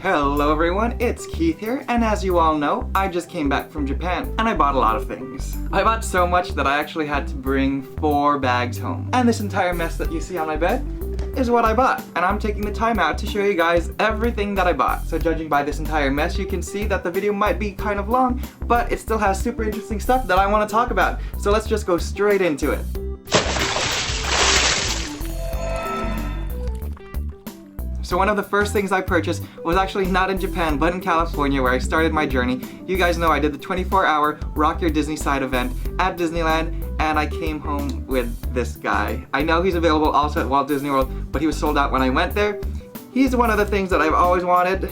Hello everyone, it's Keith here, and as you all know, I just came back from Japan, and I bought a lot of things. I bought so much that I actually had to bring 4 bags home. And this entire mess that you see on my bed is what I bought, and I'm taking the time out to show you guys everything that I bought. So judging by this entire mess, you can see that the video might be kind of long, but it still has super interesting stuff that I want to talk about. So let's just go straight into it. So one of the first things I purchased was actually not in Japan, but in California, where I started my journey. You guys know I did the 24-hour Rock Your Disney Side event at Disneyland, and I came home with this guy. I know he's available also at Walt Disney World, but he was sold out when I went there. He's one of the things that I've always wanted,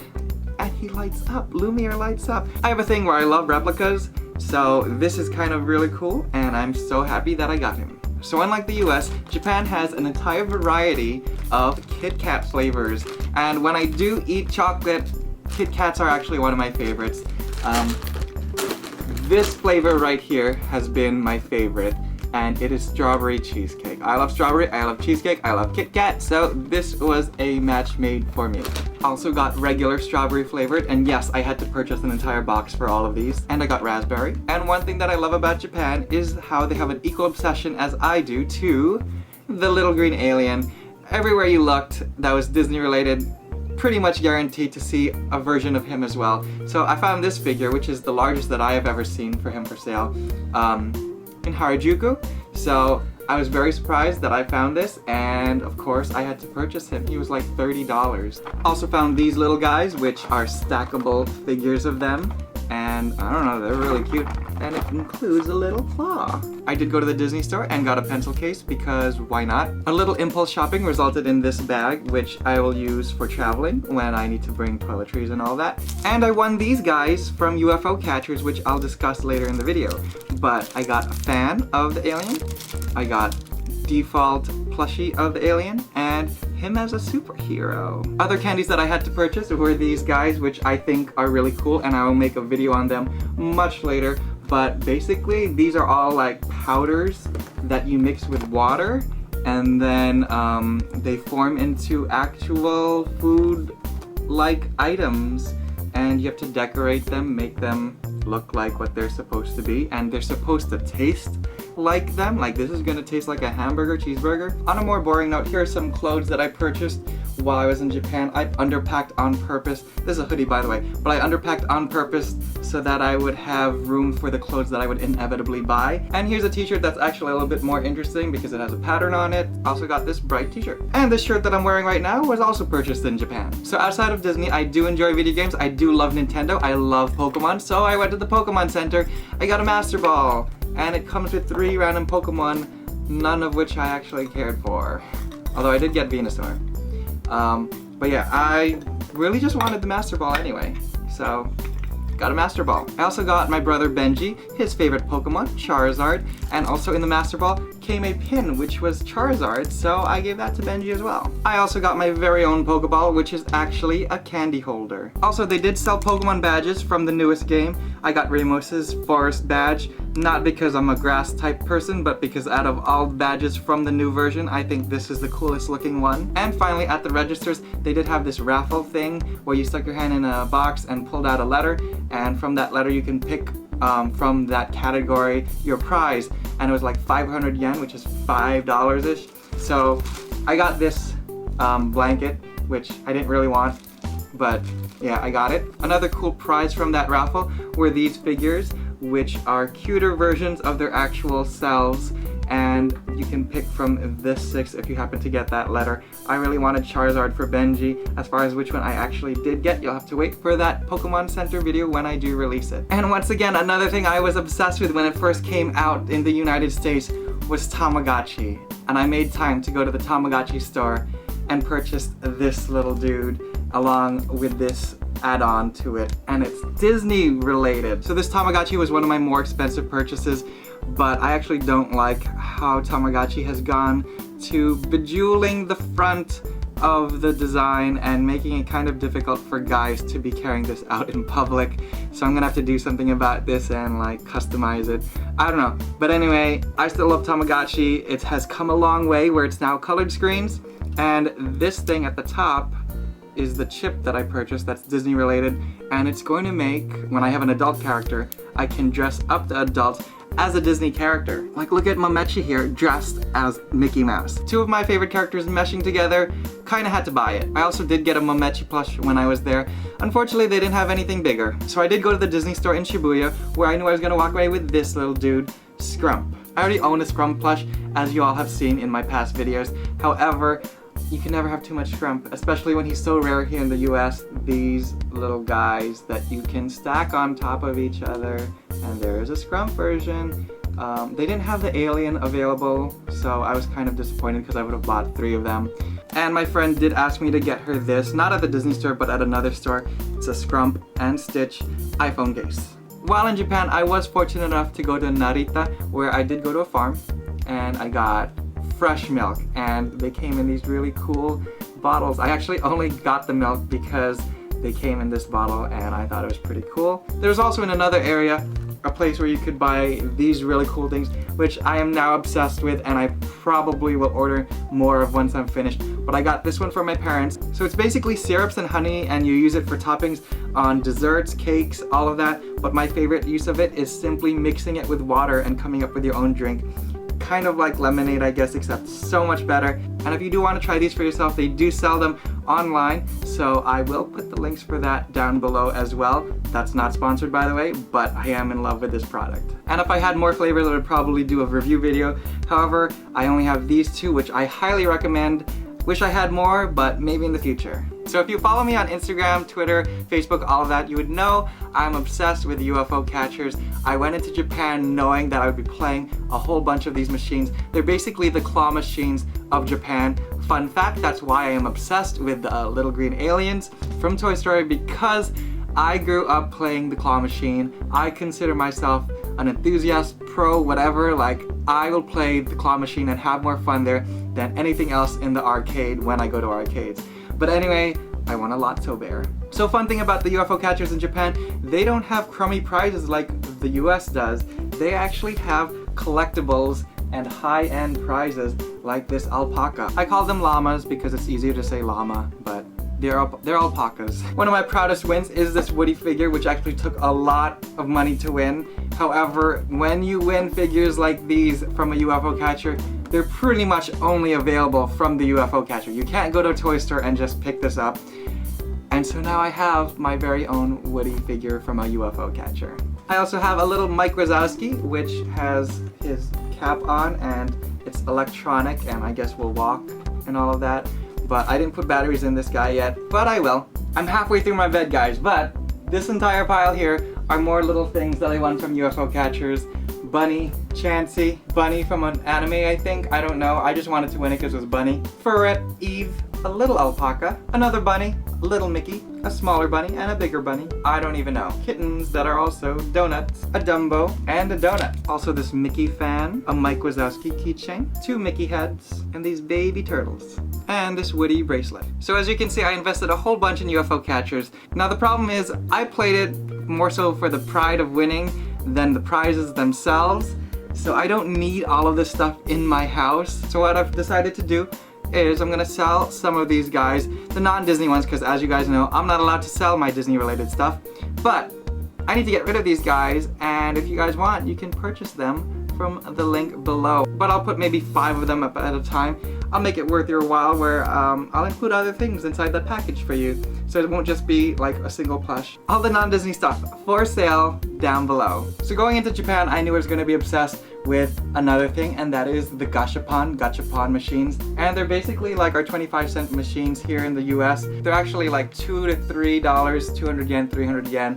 and he lights up. Lumiere lights up. I have a thing where I love replicas, so this is kind of really cool, and I'm so happy that I got him. So unlike the US, Japan has an entire variety of Kit Kat flavors, and when I do eat chocolate, Kit Kats are actually one of my favorites. This flavor right here has been my favorite, and it is strawberry cheesecake. I love strawberry, I love cheesecake, I love Kit Kat, so this was a match made for me. Also got regular strawberry flavored, and yes, I had to purchase an entire box for all of these. And I got raspberry. And one thing that I love about Japan is how they have an equal obsession, as I do, to the little green alien. Everywhere you looked that was Disney related, pretty much guaranteed to see a version of him as well. So I found this figure, which is the largest that I have ever seen for him for sale, in Harajuku. So I was very surprised that I found this, and of course I had to purchase him. He was like $30. Also found these little guys, which are stackable figures of them, and I don't know, they're really cute, and it includes a little claw. I did go to the Disney store and got a pencil case because why not? A little impulse shopping resulted in this bag, which I will use for traveling when I need to bring toiletries and all that. And I won these guys from UFO Catchers, which I'll discuss later in the video. But I got a fan of the alien, I got default plushie of the alien, and him as a superhero. Other candies that I had to purchase were these guys, which I think are really cool, and I will make a video on them much later. But basically, these are all like powders that you mix with water, and then they form into actual food-like items, and you have to decorate them, make them look like what they're supposed to be, and they're supposed to taste like them. Like this is gonna taste like a hamburger, cheeseburger. On a more boring note, here are some clothes that I purchased while I was in Japan. I underpacked on purpose. This is a hoodie, by the way, but I underpacked on purpose so that I would have room for the clothes that I would inevitably buy. And here's a t-shirt that's actually a little bit more interesting because it has a pattern on it. Also got this bright t-shirt. And this shirt that I'm wearing right now was also purchased in Japan. So outside of Disney, I do enjoy video games. I do love Nintendo. I love Pokemon. So I went to the Pokémon Center. I got a Master Ball, and it comes with 3 random Pokemon, none of which I actually cared for. Although I did get Venusaur. But yeah, I really just wanted the Master Ball anyway, so got a Master Ball. I also got my brother Benji, his favorite Pokemon, Charizard, and also in the Master Ball came a pin, which was Charizard, so I gave that to Benji as well. I also got my very own Pokeball, which is actually a candy holder. Also, they did sell Pokemon badges from the newest game. I got Ramos's Forest badge, not because I'm a grass type person, but because out of all badges from the new version, I think this is the coolest looking one. And finally, at the registers, they did have this raffle thing where you stuck your hand in a box and pulled out a letter, and from that letter you can pick from that category your prize, and it was like 500 yen, which is $5-ish. So I got this blanket, which I didn't really want, but yeah, I got it. Another cool prize from that raffle were these figures, which are cuter versions of their actual selves, and you can pick from this 6 if you happen to get that letter. I really wanted Charizard for Benji. As far as which one I actually did get, you'll have to wait for that Pokémon Center video when I do release it. And once again, another thing I was obsessed with when it first came out in the United States was Tamagotchi. And I made time to go to the Tamagotchi store and purchased this little dude along with this add-on to it, and it's Disney related. So this Tamagotchi was one of my more expensive purchases, but I actually don't like how Tamagotchi has gone to bejeweling the front of the design and making it kind of difficult for guys to be carrying this out in public. So I'm gonna have to do something about this and like customize it. I don't know. But anyway, I still love Tamagotchi. It has come a long way where it's now colored screens, and this thing at the top is the chip that I purchased that's Disney related, and it's going to make, when I have an adult character, I can dress up the adult as a Disney character. Like, look at Mamechi here, dressed as Mickey Mouse. Two of my favorite characters meshing together, kinda had to buy it. I also did get a Mamechi plush when I was there. Unfortunately, they didn't have anything bigger. So I did go to the Disney store in Shibuya, where I knew I was gonna walk away with this little dude, Scrump. I already own a Scrump plush, as you all have seen in my past videos. However, you can never have too much Scrump, especially when he's so rare here in the US. These little guys that you can stack on top of each other, and there is a Scrump version. They didn't have the alien available, so I was kind of disappointed because I would have bought 3 of them. And my friend did ask me to get her this, not at the Disney store, but at another store. It's a Scrump and Stitch iPhone case. While in Japan, I was fortunate enough to go to Narita, where I did go to a farm, and I got fresh milk, and they came in these really cool bottles. I actually only got the milk because they came in this bottle, and I thought it was pretty cool. There's also in another area a place where you could buy these really cool things, which I am now obsessed with, and I probably will order more of once I'm finished. But I got this one for my parents. So it's basically syrups and honey, and you use it for toppings on desserts, cakes, all of that. But my favorite use of it is simply mixing it with water and coming up with your own drink. Kind of like lemonade, I guess, except so much better. And if you do want to try these for yourself, they do sell them online, so I will put the links for that down below as well. That's not sponsored, by the way, but I am in love with this product. And if I had more flavors, I would probably do a review video. However, I only have these 2, which I highly recommend. Wish I had more, but maybe in the future. So if you follow me on Instagram, Twitter, Facebook, all of that, you would know I'm obsessed with UFO catchers. I went into Japan knowing that I would be playing a whole bunch of these machines. They're basically the claw machines of Japan. Fun fact, that's why I am obsessed with the little green aliens from Toy Story, because I grew up playing the claw machine. I consider myself an enthusiast, pro, whatever. Like, I will play the claw machine and have more fun there than anything else in the arcade when I go to arcades. But anyway, I want a Lotso bear. So fun thing about the UFO catchers in Japan, they don't have crummy prizes like the US does. They actually have collectibles and high-end prizes like this alpaca. I call them llamas because it's easier to say llama, but they're alpacas. One of my proudest wins is this Woody figure, which actually took a lot of money to win. However, when you win figures like these from a UFO catcher, they're pretty much only available from the UFO catcher. You can't go to a toy store and just pick this up. And so now I have my very own Woody figure from a UFO catcher. I also have a little Mike Wazowski, which has his cap on and it's electronic and I guess will walk and all of that. But I didn't put batteries in this guy yet, but I will. I'm halfway through my bed, guys, but this entire pile here are more little things that I won from UFO catchers. Bunny, Chansey, Bunny from an anime, I think. I don't know. I just wanted to win it because it was Bunny. Furret, Eve, a little alpaca, another bunny, a little Mickey, a smaller bunny, and a bigger bunny. I don't even know. Kittens that are also donuts, a Dumbo, and a donut. Also this Mickey fan, a Mike Wazowski keychain, 2 Mickey heads, and these baby turtles. And this Woody bracelet. So as you can see, I invested a whole bunch in UFO catchers. Now the problem is, I played it more so for the pride of winning than the prizes themselves. So I don't need all of this stuff in my house. So what I've decided to do is I'm gonna sell some of these guys, the non-Disney ones, because as you guys know, I'm not allowed to sell my Disney related stuff. But I need to get rid of these guys, and if you guys want, you can purchase them from the link below. But I'll put maybe 5 of them up at a time. I'll make it worth your while where I'll include other things inside the package for you. So it won't just be like a single plush. All the non-Disney stuff for sale down below. So going into Japan, I knew I was going to be obsessed with another thing, and that is the Gashapon machines. And they're basically like our 25-cent machines here in the US. They're actually like $2 to $3, 200 yen, 300 yen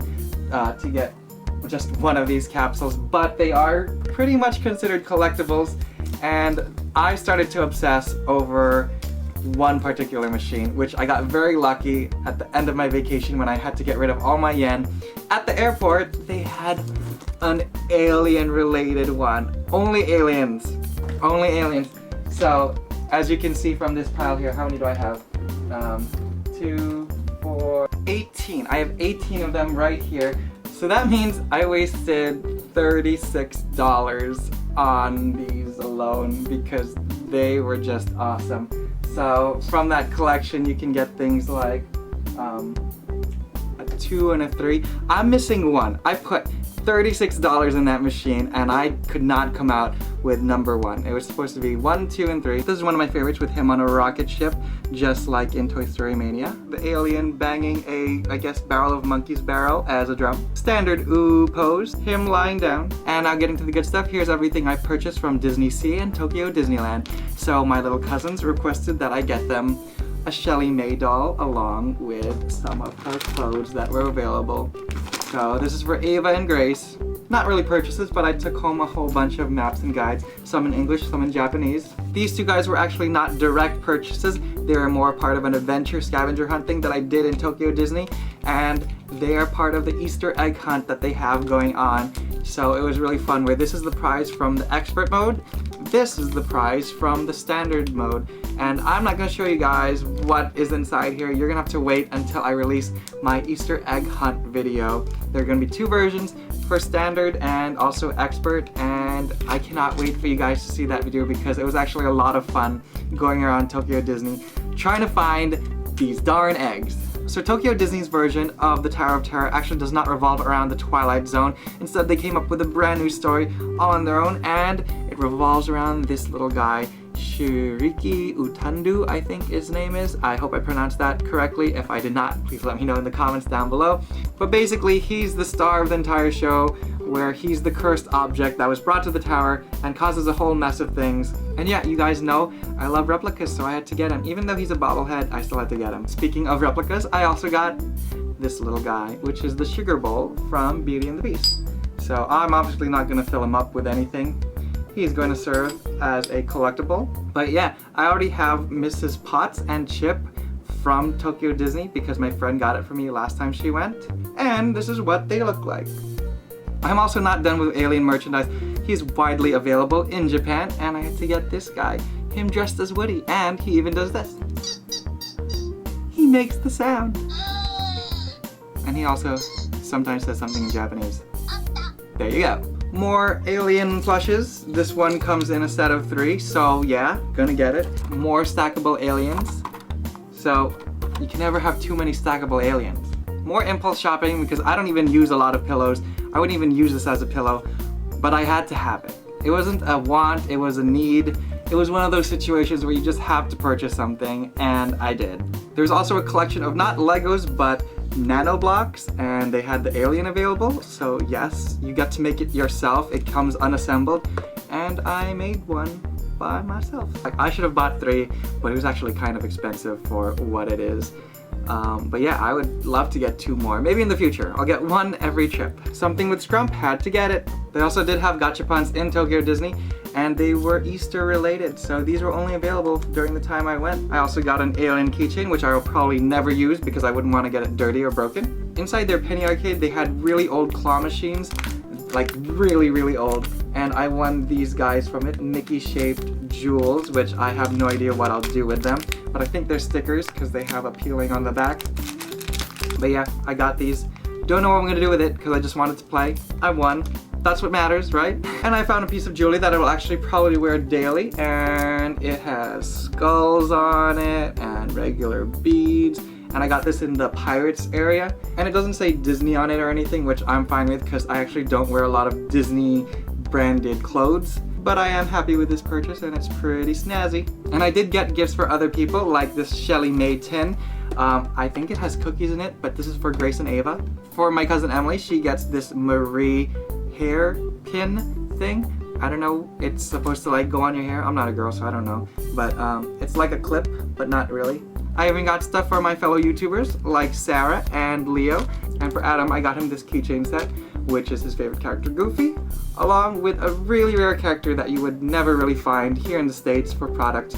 to get just one of these capsules, but they are pretty much considered collectibles, and I started to obsess over one particular machine, which I got very lucky at the end of my vacation when I had to get rid of all my yen. At the airport, they had an alien-related one. Only aliens. Only aliens. So, as you can see from this pile here, how many do I have? 2, 4, 18. I have 18 of them right here. So that means I wasted $36 on these alone because they were just awesome. So from that collection you can get things like a 2 and a 3. I'm missing one. I put $36 in that machine and I could not come out with number 1. It was supposed to be 1, 2, and 3. This is one of my favorites with him on a rocket ship, just like in Toy Story Mania. The alien banging a, I guess, barrel of monkey's barrel as a drum. Standard ooh pose, him lying down. And now getting to the good stuff, here's everything I purchased from Disney Sea and Tokyo Disneyland. So my little cousins requested that I get them a Shelly May doll along with some of her clothes that were available. So this is for Ava and Grace. Not really purchases, but I took home a whole bunch of maps and guides, some in English, some in Japanese. These two guys were actually not direct purchases. They were more part of an adventure scavenger hunt thing that I did in Tokyo Disney, and they are part of the Easter egg hunt that they have going on. So it was really fun, where this is the prize from the expert mode, this is the prize from the standard mode. And I'm not going to show you guys what is inside here. You're going to have to wait until I release my Easter egg hunt video. There are going to be 2 versions, for standard and also expert, and I cannot wait for you guys to see that video because it was actually a lot of fun going around Tokyo Disney trying to find these darn eggs. So Tokyo Disney's version of the Tower of Terror actually does not revolve around the Twilight Zone. Instead, they came up with a brand new story all on their own, and it revolves around this little guy, Shiriki Utandu, I think his name is. I hope I pronounced that correctly. If I did not, please let me know in the comments down below. But basically, he's the star of the entire show, where he's the cursed object that was brought to the tower and causes a whole mess of things. And yeah, you guys know I love replicas, so I had to get him. Even though he's a bobblehead, I still had to get him. Speaking of replicas, I also got this little guy, which is the sugar bowl from Beauty and the Beast. So I'm obviously not going to fill him up with anything. He's going to serve as a collectible. But yeah, I already have Mrs. Potts and Chip from Tokyo Disney because my friend got it for me last time she went. And this is what they look like. I'm also not done with alien merchandise. He's widely available in Japan, and I had to get this guy, him dressed as Woody, and he even does this. He makes the sound. And he also sometimes says something in Japanese. There you go. More alien plushes. This one comes in a set of 3, so yeah, gonna get it. More stackable aliens. So you can never have too many stackable aliens. More impulse shopping because I don't even use a lot of pillows. I wouldn't even use this as a pillow, but I had to have it. It wasn't a want, it was a need. It was one of those situations where you just have to purchase something, and I did. There's also a collection of not Legos, but nano blocks, and they had the alien available, so yes, you get to make it yourself. It comes unassembled, and I made one by myself. I should have bought 3, but it was actually kind of expensive for what it is. But yeah, I would love to get 2 more. Maybe in the future. I'll get 1 every trip. Something with Scrump, had to get it. They also did have Gashapons in Tokyo Disney, and they were Easter related, so these were only available during the time I went. I also got an alien keychain, which I will probably never use because I wouldn't want to get it dirty or broken. Inside their penny arcade, they had really old claw machines, like really old, and I won these guys from it, Mickey-shaped jewels, which I have no idea what I'll do with them, but I think they're stickers because they have a peeling on the back. But yeah, I got these. Don't know what I'm gonna do with it because I just wanted to play. I won. That's what matters, right? And I found a piece of jewelry that I will actually probably wear daily, and it has skulls on it and regular beads. And I got this in the Pirates area, and it doesn't say Disney on it or anything, which I'm fine with because I actually don't wear a lot of Disney branded clothes. But I am happy with this purchase, and it's pretty snazzy. And I did get gifts for other people, like this Shelly May tin. I think it has cookies in it, but this is for Grace and Ava. For my cousin Emily, she gets this Marie hair pin thing. I don't know, it's supposed to like go on your hair. I'm not a girl, so I don't know. But it's like a clip, but not really. I even got stuff for my fellow YouTubers like Sarah and Leo. And for Adam, I got him this keychain set, which is his favorite character, Goofy, along with a really rare character that you would never really find here in the States for product,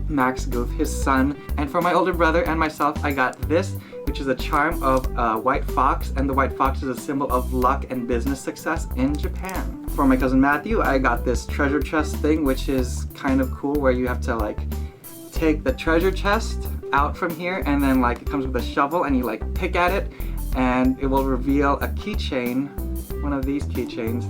Max Goof, his son. And for my older brother and myself, I got this, which is a charm of a white fox, and the white fox is a symbol of luck and business success in Japan. For my cousin Matthew, I got this treasure chest thing, which is kind of cool, where you have to like take the treasure chest out from here, and then like it comes with a shovel, and you like pick at it, and it will reveal a keychain, one of these keychains,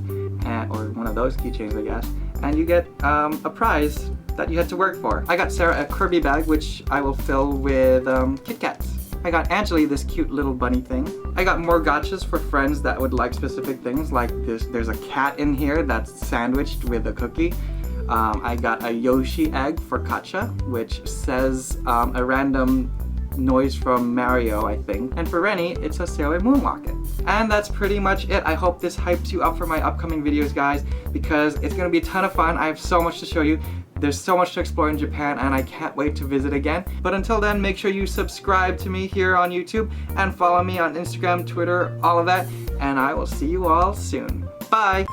or one of those keychains, I guess, and you get a prize that you had to work for. I got Sarah a Kirby bag, which I will fill with Kit Kats. I got Angeli this cute little bunny thing. I got more gachas for friends that would like specific things like this. There's a cat in here that's sandwiched with a cookie. I got a Yoshi egg for Katja, which says a random noise from Mario, I think. And for Rennie, it's a Sailor Moon locket. And that's pretty much it. I hope this hypes you up for my upcoming videos, guys, because it's gonna be a ton of fun. I have so much to show you. There's so much to explore in Japan, and I can't wait to visit again. But until then, make sure you subscribe to me here on YouTube and follow me on Instagram, Twitter, all of that. And I will see you all soon. Bye!